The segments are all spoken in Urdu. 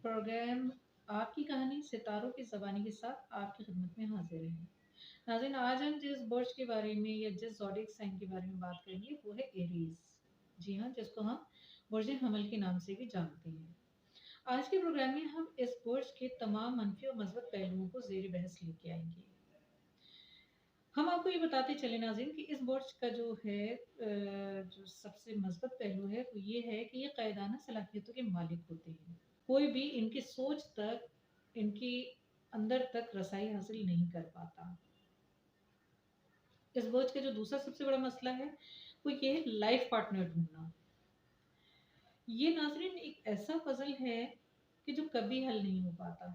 پروگرام آپ کی کہانی ستاروں کی زبانی کے ساتھ آپ کی خدمت میں حاضر ہے۔ ناظرین، آج ہم جس برج کے بارے میں یا جس زوڈیک سائن کے بارے میں بات کریں گے وہ ہے ایریز۔ جی ہاں، جس کو ہم برج حمل کے نام سے بھی جانتے ہیں۔ آج کے پروگرام میں ہم اس برج کے تمام منفی اور مثبت پہلوؤں کو زیر بحث لے کے آئیں گے۔ ہم آپ کو یہ بتاتے چلے ناظرین کہ اس برج کا جو ہے جو سب سے مثبت پہلو ہے وہ یہ ہے کہ یہ قائدانہ صلاحیتوں کے مالک ہوتے ہیں۔ کوئی بھی ان کی سوچ تک، ان کی اندر تک رسائی حاصل نہیں کر پاتا۔ اس برج کا جو دوسرا سب سے بڑا مسئلہ ہے وہ یہ ہے لائف پارٹنر ڈھونڈنا۔ یہ ناظرین ایک ایسا پزل ہے کہ جو کبھی حل نہیں ہو پاتا۔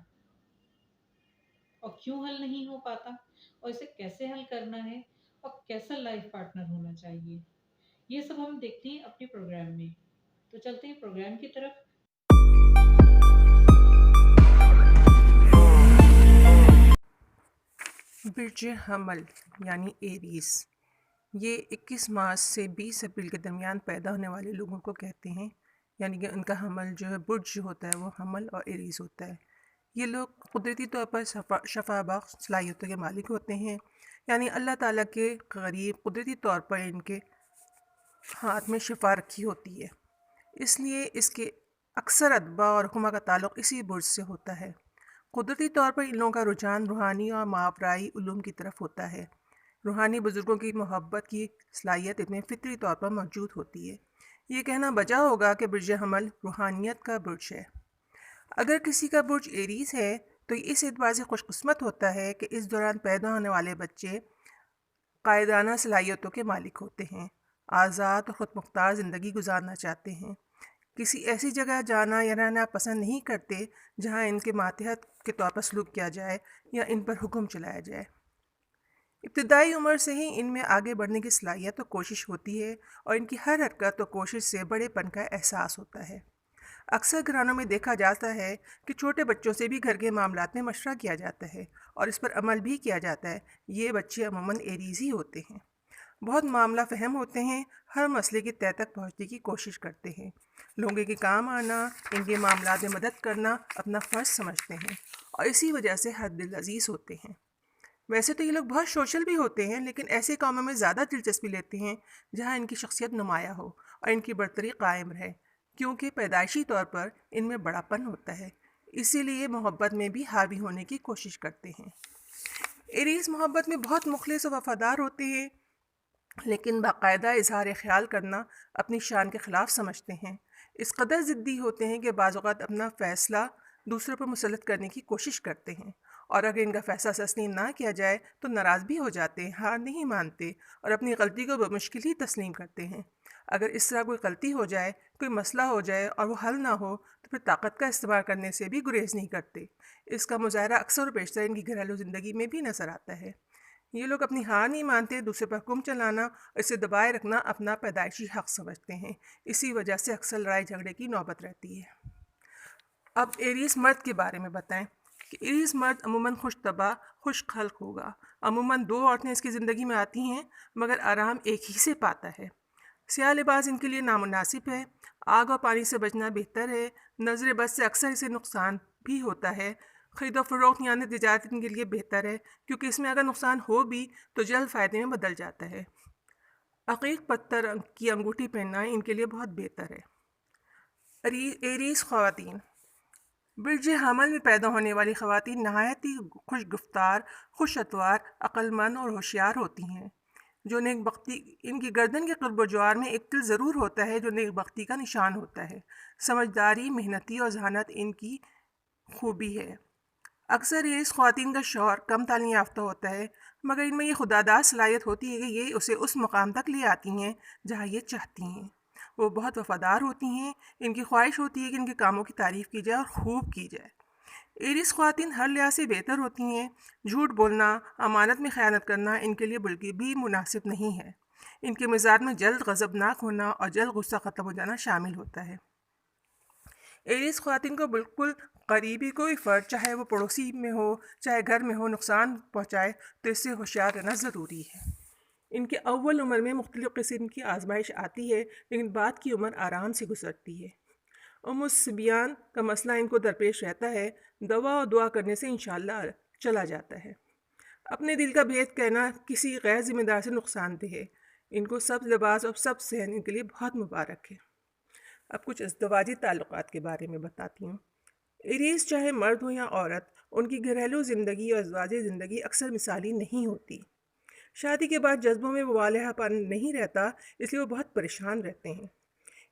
اور کیوں حل نہیں ہو پاتا اور اسے کیسے حل کرنا ہے اور کیسا لائف پارٹنر ہونا چاہیے، یہ سب ہم دیکھتے ہیں اپنے پروگرام میں۔ تو چلتے ہیں پروگرام کی طرف۔ برج حمل یعنی ایریز، یہ 21 مارچ سے 20 اپریل کے درمیان پیدا ہونے والے لوگوں کو کہتے ہیں، یعنی کہ ان کا حمل جو ہے، برج جو ہوتا ہے وہ حمل اور ایریز ہوتا ہے۔ یہ لوگ قدرتی طور پر شفا بخش صلاحیتوں کے مالک ہوتے ہیں، یعنی اللہ تعالیٰ کے قریب قدرتی طور پر ان کے ہاتھ میں شفا رکھی ہوتی ہے، اس لیے اس کے اکثر اتباع اور حکمہ کا تعلق اسی برج سے ہوتا ہے۔ قدرتی طور پر ان لوگوں کا رجحان روحانی اور ماورائی علوم کی طرف ہوتا ہے۔ روحانی بزرگوں کی محبت کی صلاحیت ان میں فطری طور پر موجود ہوتی ہے۔ یہ کہنا بجا ہوگا کہ برج حمل روحانیت کا برج ہے۔ اگر کسی کا برج ایریز ہے تو یہ اس اعتبار سے خوش قسمت ہوتا ہے کہ اس دوران پیدا ہونے والے بچے قائدانہ صلاحیتوں کے مالک ہوتے ہیں، آزاد اور خود مختار زندگی گزارنا چاہتے ہیں، کسی ایسی جگہ جانا یا رہنا پسند نہیں کرتے جہاں ان کے ماتحت کے طور پر سلوک کیا جائے یا ان پر حکم چلایا جائے۔ ابتدائی عمر سے ہی ان میں آگے بڑھنے کی صلاحیت و کوشش ہوتی ہے اور ان کی ہر حرکت و کوشش سے بڑے پن کا احساس ہوتا ہے۔ اکثر گھرانوں میں دیکھا جاتا ہے کہ چھوٹے بچوں سے بھی گھر کے معاملات میں مشورہ کیا جاتا ہے اور اس پر عمل بھی کیا جاتا ہے۔ یہ بچے عموماً ایریز ہی ہوتے ہیں، بہت معاملہ فہم ہوتے ہیں، ہر مسئلے کی تہہ تک پہنچنے کی کوشش کرتے ہیں، لوگوں کے کام آنا، ان کے معاملات میں مدد کرنا اپنا فرض سمجھتے ہیں اور اسی وجہ سے حد دل عزیز ہوتے ہیں۔ ویسے تو یہ لوگ بہت سوشل بھی ہوتے ہیں، لیکن ایسے کاموں میں زیادہ دلچسپی لیتے ہیں جہاں ان کی شخصیت نمایاں ہو اور ان کی برتری قائم رہے، کیونکہ پیدائشی طور پر ان میں بڑا پن ہوتا ہے، اسی لیے محبت میں بھی حاوی ہونے کی کوشش کرتے ہیں۔ ایریز محبت میں بہت مخلص و وفادار ہوتے ہیں، لیکن باقاعدہ اظہار خیال کرنا اپنی شان کے خلاف سمجھتے ہیں۔ اس قدر ضدی ہوتے ہیں کہ بعض اوقات اپنا فیصلہ دوسروں پر مسلط کرنے کی کوشش کرتے ہیں، اور اگر ان کا فیصلہ تسلیم نہ کیا جائے تو ناراض بھی ہو جاتے ہیں، ہار نہیں مانتے اور اپنی غلطی کو بمشکل ہی تسلیم کرتے ہیں۔ اگر اس طرح کوئی غلطی ہو جائے، کوئی مسئلہ ہو جائے اور وہ حل نہ ہو تو پھر طاقت کا استعمال کرنے سے بھی گریز نہیں کرتے۔ اس کا مظاہرہ اکثر و بیشتر ان کی گھریلو زندگی میں بھی نظر آتا ہے۔ یہ لوگ اپنی ہار نہیں مانتے، دوسرے پر حکم چلانا اور اسے دبائے رکھنا اپنا پیدائشی حق سمجھتے ہیں، اسی وجہ سے اکثر لڑائی جھگڑے کی نوبت رہتی ہے۔ اب ایریز مرد کے بارے میں بتائیں کہ ایریز مرد عموماً خوش طبع، خوش خلق ہوگا۔ عموماً 2 عورتیں اس کی زندگی میں آتی ہیں، مگر آرام ایک ہی سے پاتا ہے۔ سیاہ لباس ان کے لیے نامناسب ہے، آگ اور پانی سے بچنا بہتر ہے، نظر بد سے اکثر اسے نقصان بھی ہوتا ہے۔ خرید و فروخت یعنی تجارت ان کے لیے بہتر ہے، کیونکہ اس میں اگر نقصان ہو بھی تو جلد فائدے میں بدل جاتا ہے۔ عقیق پتھر کی انگوٹھی پہننا ان کے لیے بہت بہتر ہے۔ ایریز خواتین، برج حمل میں پیدا ہونے والی خواتین نہایت ہی خوش گفتار، خوش اتوار، عقل مند اور ہوشیار ہوتی ہیں، جو نیک بختی ان کی گردن کے قرب و جوار میں ایک تل ضرور ہوتا ہے جو نیک بختی کا نشان ہوتا ہے۔ سمجھداری، محنتی اور ذہانت ان کی خوبی ہے۔ اکثر ایریز خواتین کا شوہر کم تعلیم یافتہ ہوتا ہے، مگر ان میں یہ خودآگاہ صلاحیت ہوتی ہے کہ یہ اسے اس مقام تک لے آتی ہیں جہاں یہ چاہتی ہیں۔ وہ بہت وفادار ہوتی ہیں، ان کی خواہش ہوتی ہے کہ ان کے کاموں کی تعریف کی جائے اور خوب کی جائے۔ ایریز خواتین ہر لحاظ سے بہتر ہوتی ہیں، جھوٹ بولنا، امانت میں خیانت کرنا ان کے لیے بالکل بھی مناسب نہیں ہے۔ ان کے مزاج میں جلد غضبناک ہونا اور جلد غصہ ختم ہو جانا شامل ہوتا ہے۔ ایریز خواتین کو بالکل قریبی کوئی فرد، چاہے وہ پڑوسی میں ہو چاہے گھر میں ہو، نقصان پہنچائے تو اس سے ہوشیار رہنا ضروری ہے۔ ان کے اول عمر میں مختلف قسم کی آزمائش آتی ہے، لیکن بعد کی عمر آرام سے گزرتی ہے۔ الصبیان کا مسئلہ ان کو درپیش رہتا ہے، دوا اور دعا کرنے سے انشاءاللہ چلا جاتا ہے۔ اپنے دل کا بھید کہنا کسی غیر ذمہ دار سے نقصان دہ ہے۔ ان کو سب لباس اور سب صحن ان کے لیے بہت مبارک ہے۔ اب کچھ ازدواجی تعلقات کے بارے میں بتاتی ہوں۔ ایریز چاہے مرد ہو یا عورت، ان کی گھریلو زندگی اور ازدواجی زندگی اکثر مثالی نہیں ہوتی۔ شادی کے بعد جذبوں میں مبالغہ پن نہیں رہتا، اس لیے وہ بہت پریشان رہتے ہیں۔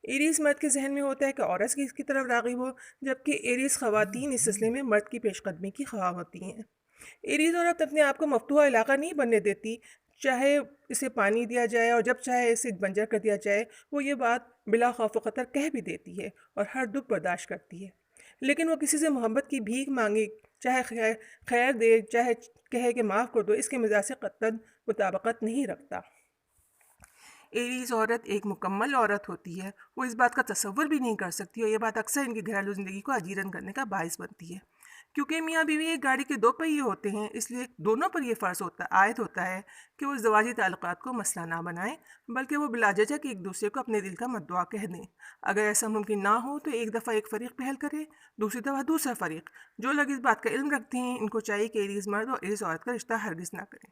ایریز مرد کے ذہن میں ہوتا ہے کہ عورت اس کی طرف راغب ہو، جبکہ ایریز خواتین اس سلسلے میں مرد کی پیش قدمی کی خواہاں ہوتی ہیں۔ ایریز عورت اپنے آپ کو مفتوحہ علاقہ نہیں بننے دیتی، چاہے اسے پانی دیا جائے اور جب چاہے اسے بنجر کر دیا جائے، وہ یہ بات بلا خوف و خطر کہہ بھی دیتی ہے اور ہر دکھ برداشت کرتی ہے۔ لیکن وہ کسی سے محبت کی بھیک مانگے، چاہے خیر دے، چاہے کہے کہ معاف کر دو، اس کے مزاج سے قطعاً مطابقت نہیں رکھتا۔ ایریز عورت ایک مکمل عورت ہوتی ہے، وہ اس بات کا تصور بھی نہیں کر سکتی اور یہ بات اکثر ان کی گھریلو زندگی کو اجیرن کرنے کا باعث بنتی ہے۔ کیونکہ میاں بیوی ایک گاڑی کے دو پہیے ہوتے ہیں، اس لیے دونوں پر یہ فرض عائد ہوتا ہے کہ وہ ازدواجی تعلقات کو مسئلہ نہ بنائیں، بلکہ وہ بلا جھجک ایک دوسرے کو اپنے دل کا مدعا کہہ دیں۔ اگر ایسا ممکن نہ ہو تو ایک دفعہ ایک فریق پہل کرے، دوسری دفعہ دوسرا فریق۔ جو لوگ اس بات کا علم رکھتے ہیں، ان کو چاہیے کہ ایریز مرد اور ایریز عورت کا رشتہ ہرگز نہ کریں۔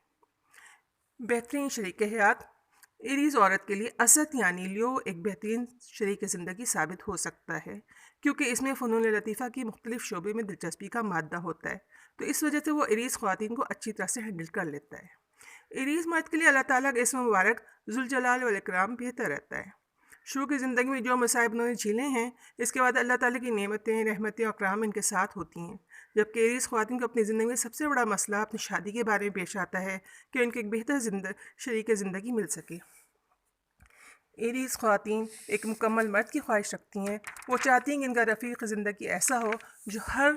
بہترین شریک حیات۔ ایریز عورت کے لیے اسد یعنی لیو ایک بہترین شریک زندگی ثابت ہو سکتا ہے، کیونکہ اس میں فنون لطیفہ کی مختلف شعبے میں دلچسپی کا مادہ ہوتا ہے، تو اس وجہ سے وہ ایریز خواتین کو اچھی طرح سے ہینڈل کر لیتا ہے۔ ایریز مرد کے لیے اللہ تعالیٰ کا اسم مبارک ذوالجلال والاکرام بہتر رہتا ہے۔ شروع کی زندگی میں جو مصائب انہوں نے جھیلے ہیں، اس کے بعد اللہ تعالیٰ کی نعمتیں، رحمتیں اور اکرام ان کے ساتھ ہوتی ہیں، جبکہ ایریز خواتین کو اپنی زندگی میں سب سے بڑا مسئلہ اپنی شادی کے بارے میں پیش آتا ہے کہ ان کو ایک بہتر شریک زندگی مل سکے۔ ایریز خواتین ایک مکمل مرد کی خواہش رکھتی ہیں، وہ چاہتی ہیں کہ ان کا رفیق زندگی ایسا ہو جو ہر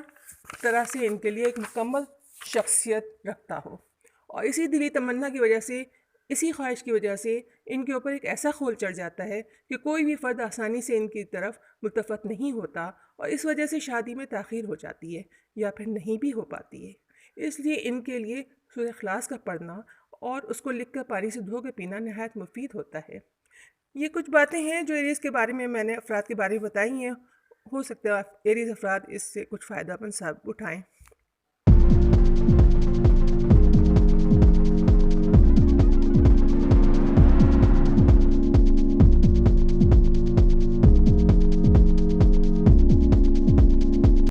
طرح سے ان کے لیے ایک مکمل شخصیت رکھتا ہو، اور اسی دلی تمنا کی وجہ سے، اسی خواہش کی وجہ سے ان کے اوپر ایک ایسا خول چڑھ جاتا ہے کہ کوئی بھی فرد آسانی سے ان کی طرف ملتفت نہیں ہوتا، اور اس وجہ سے شادی میں تاخیر ہو جاتی ہے یا پھر نہیں بھی ہو پاتی ہے۔ اس لیے ان کے لیے سورہ اخلاص کا پڑھنا اور اس کو لکھ کر پانی سے دھو کے پینا نہایت مفید ہوتا ہے۔ یہ کچھ باتیں ہیں جو ایریز کے بارے میں نے افراد کے بارے میں بتائی ہیں، ہو سکتا ہے ایریز افراد اس سے کچھ فائدہ مند ثابت اٹھائیں۔